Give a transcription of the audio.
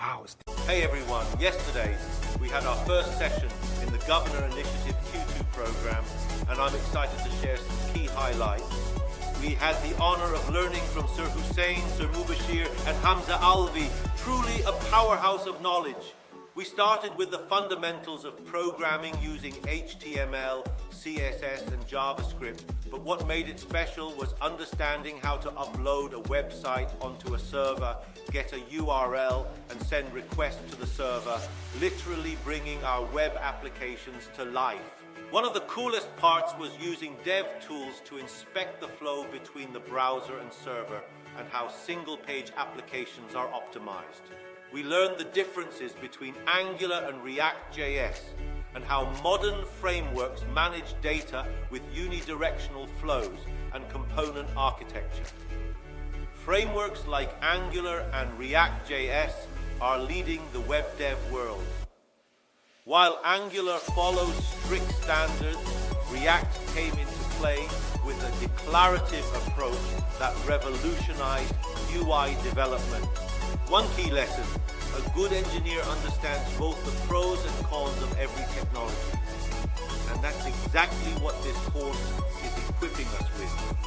Wow. Hey everyone, yesterday we had our first session in the Governor Initiative Q2 program, and I'm excited to share some key highlights. We had the honor of learning from Sir Hussein, Sir Mubashir and Hamza Alvi, truly a powerhouse of knowledge. We started with the fundamentals of programming using HTML, CSS and JavaScript, but what made it special was understanding how to upload a website onto a server, get a URL and send requests to the server, literally bringing our web applications to life. One of the coolest parts was using dev tools to inspect the flow between the browser and server and how single-page applications are optimized. We learned the differences between Angular and React.js and how modern frameworks manage data with unidirectional flows and component architecture. Frameworks like Angular and React.js are leading the web dev world. While Angular follows strict standards, React came into play with a declarative approach that revolutionized UI development. One key lesson: a good engineer understands both the pros and cons of every technology. And that's exactly what this course is equipping us with.